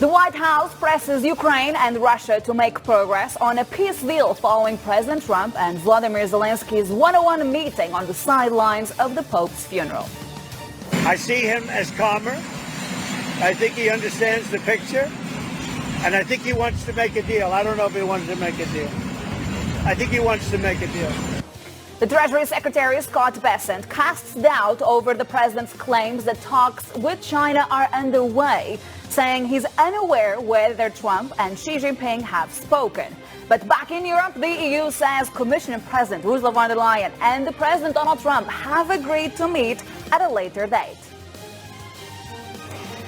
The White House presses Ukraine and Russia to make progress on a peace deal following President Trump and Vladimir Zelensky's one-on-one meeting on the sidelines of the Pope's funeral. I see him as calmer. I think he understands the picture. And I think he wants to make a deal. I don't know if he wants to make a deal. I think he wants to make a deal. The Treasury Secretary Scott Bessent casts doubt over the president's claims that talks with China are underway, saying he's unaware whether Trump and Xi Jinping have spoken. But back in Europe, the EU says Commission President Ursula von der Leyen and the President Donald Trump have agreed to meet at a later date.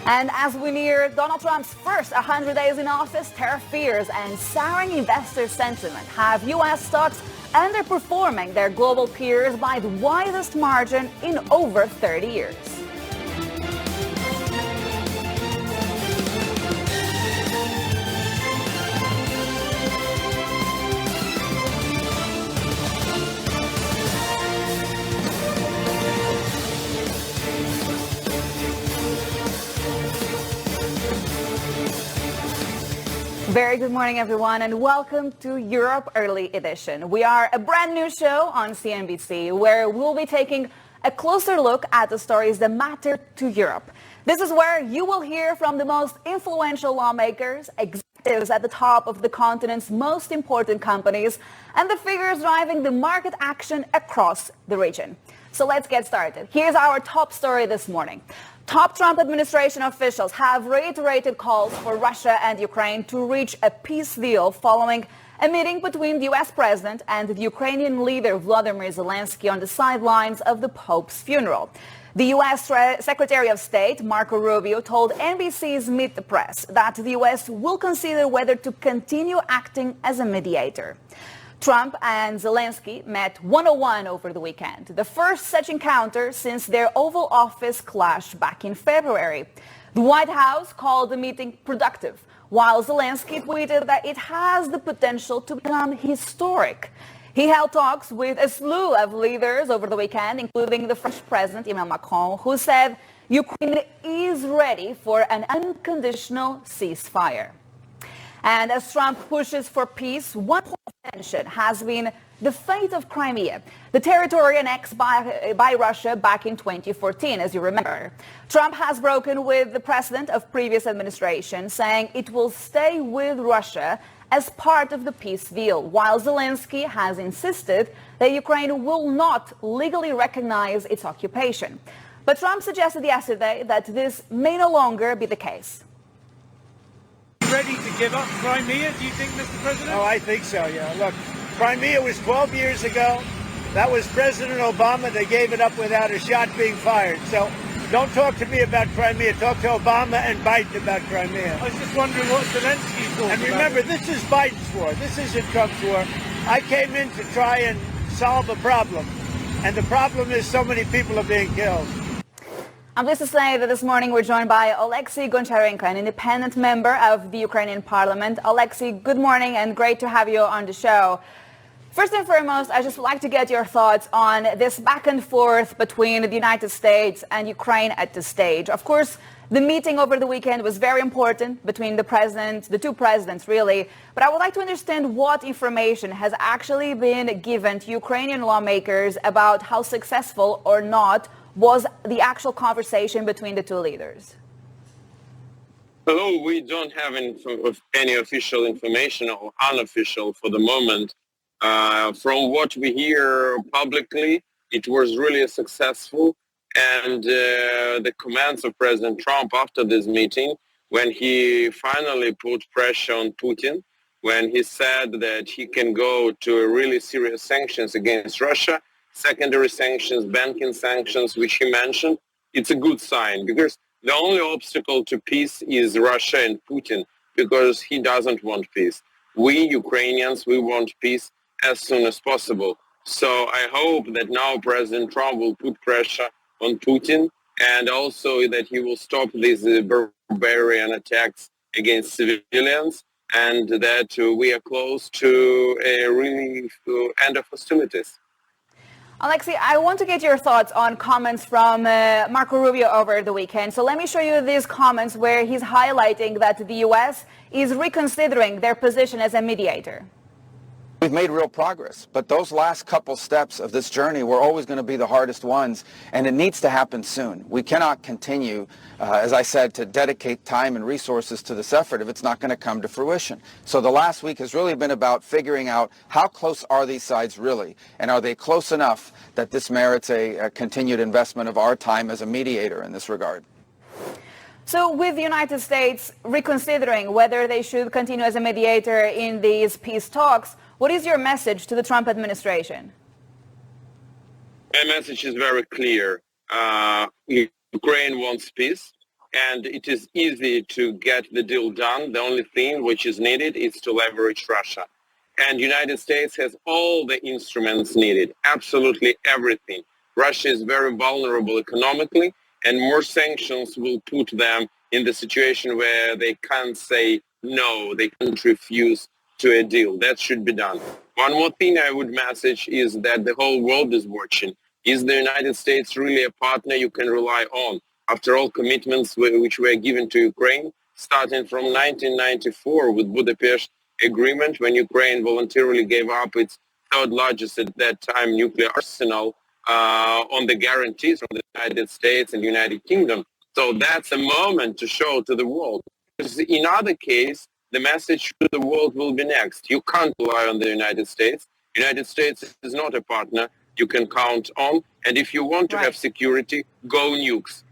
And as we near Donald Trump's first 100 days in office, tariff fears and souring investor sentiment have U.S. stocks underperforming their global peers by the widest margin in over 30 years. Very good morning, everyone, and welcome to Europe Early Edition. We are a brand new show on CNBC where we'll be taking a closer look at the stories that matter to Europe. This is where you will hear from the most influential lawmakers, executives at the top of the continent's most important companies, and the figures driving the market action across the region. So let's get started. Here's our top story this morning. Top Trump administration officials have reiterated calls for Russia and Ukraine to reach a peace deal following a meeting between the U.S. president and the Ukrainian leader Vladimir Zelensky on the sidelines of the Pope's funeral. The U.S. Secretary of State Marco Rubio told NBC's Meet the Press that the U.S. will consider whether to continue acting as a mediator. Trump and Zelensky met one-on-one over the weekend, the first such encounter since their Oval Office clash back in February. The White House called the meeting productive, while Zelensky tweeted that it has the potential to become historic. He held talks with a slew of leaders over the weekend, including the French President Emmanuel Macron, who said Ukraine is ready for an unconditional ceasefire. And as Trump pushes for peace, one point of tension has been the fate of Crimea, the territory annexed by Russia back in 2014, as you remember. Trump has broken with the precedent of previous administration, saying it will stay with Russia as part of the peace deal, while Zelensky has insisted that Ukraine will not legally recognize its occupation. But Trump suggested yesterday that this may no longer be the case. Ready to give up Crimea, do you think, Mr. President? Oh, I think so, yeah. Look, Crimea was 12 years ago. That was President Obama. They gave it up without a shot being fired. So don't talk to me about Crimea. Talk to Obama and Biden about Crimea. I was just wondering what Zelensky thought. And remember, this is Biden's war. This isn't Trump's war. I came in to try and solve a problem. And the problem is so many people are being killed. I'm pleased to say that this morning we're joined by Oleksiy Goncharenko, an independent member of the Ukrainian parliament. Oleksiy, good morning and great to have you on the show. First and foremost, I'd just like to get your thoughts on this back and forth between the United States and Ukraine at this stage. Of course, the meeting over the weekend was very important between the two presidents, really. But I would like to understand what information has actually been given to Ukrainian lawmakers about how successful or not was the actual conversation between the two leaders. Hello, we don't have any official information or unofficial for the moment. From what we hear publicly, it was really successful. And the comments of President Trump after this meeting, when he finally put pressure on Putin, when he said that he can go to really serious sanctions against Russia, secondary sanctions, banking sanctions, which he mentioned, it's a good sign because the only obstacle to peace is Russia and Putin because he doesn't want peace. We Ukrainians, we want peace as soon as possible. So I hope that now President Trump will put pressure on Putin and also that he will stop these barbarian attacks against civilians and that we are close to a really end of hostilities. Oleksiy, I want to get your thoughts on comments from Marco Rubio over the weekend. So let me show you these comments where he's highlighting that the U.S. is reconsidering their position as a mediator. We've made real progress, but those last couple steps of this journey were always going to be the hardest ones, and it needs to happen soon. We cannot continue, as I said, to dedicate time and resources to this effort if it's not going to come to fruition. So the last week has really been about figuring out how close are these sides really, and are they close enough that this merits a continued investment of our time as a mediator in this regard. So with the United States reconsidering whether they should continue as a mediator in these peace talks, what is your message to the Trump administration? My message is very clear. Ukraine wants peace, and it is easy to get the deal done. The only thing which is needed is to leverage Russia. And the United States has all the instruments needed, absolutely everything. Russia is very vulnerable economically, and more sanctions will put them in the situation where they can't say no, they can't refuse to a deal. That should be done. One more thing I would message is that the whole world is watching. Is the United States really a partner you can rely on? After all commitments which were given to Ukraine, starting from 1994 with Budapest Agreement, when Ukraine voluntarily gave up its third largest at that time nuclear arsenal on the guarantees from the United States and United Kingdom. So that's a moment to show to the world. Because in other case, the message to the world will be next. You can't rely on the United States. The United States is not a partner you can count on. And if you want to have security, go nukes.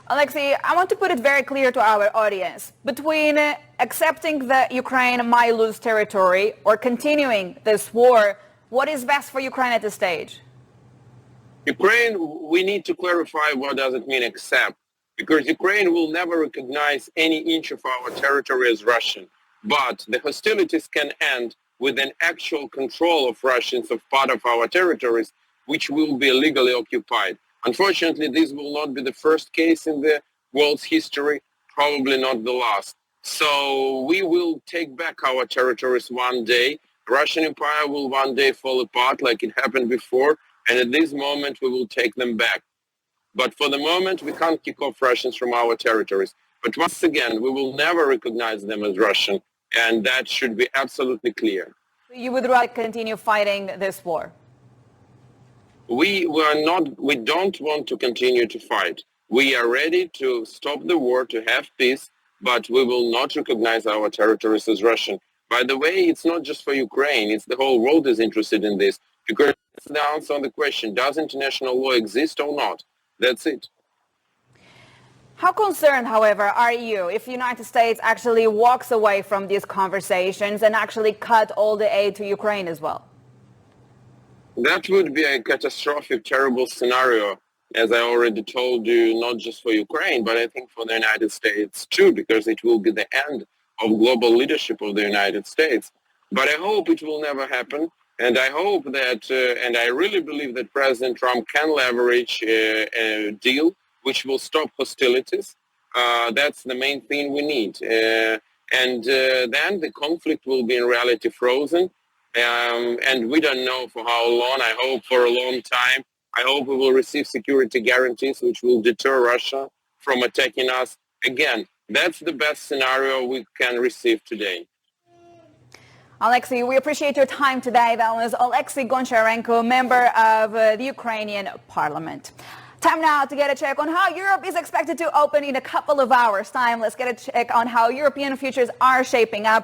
Oleksiy, I want to put it very clear to our audience. Between accepting that Ukraine might lose territory or continuing this war, what is best for Ukraine at this stage? Ukraine, we need to clarify what does it mean accept. Because Ukraine will never recognize any inch of our territory as Russian. But the hostilities can end with an actual control of Russians of part of our territories, which will be illegally occupied. Unfortunately, this will not be the first case in the world's history, probably not the last. So we will take back our territories one day. Russian Empire will one day fall apart like it happened before, and at this moment we will take them back. But for the moment, we can't kick off Russians from our territories. But once again, we will never recognize them as Russian, and that should be absolutely clear. You would rather continue fighting this war? We don't want to continue to fight. We are ready to stop the war, to have peace, but we will not recognize our territories as Russian. By the way, it's not just for Ukraine, it's the whole world is interested in this, because it's the answer on the question, does international law exist or not? That's it. How concerned, however, are you if the United States actually walks away from these conversations and actually cut all the aid to Ukraine as well? That would be a catastrophic, terrible scenario, as I already told you, not just for Ukraine, but I think for the United States too, because it will be the end of global leadership of the United States. But I hope it will never happen. And I hope that, and I really believe that President Trump can leverage a deal which will stop hostilities. That's the main thing we need. And then the conflict will be in reality frozen. And we don't know for how long. I hope for a long time. I hope we will receive security guarantees which will deter Russia from attacking us again. That's the best scenario we can receive today. Oleksiy, we appreciate your time today. That was Oleksiy Goncharenko, member of the Ukrainian parliament. Time now to get a check on how Europe is expected to open in a couple of hours' time. Let's get a check on how European futures are shaping up.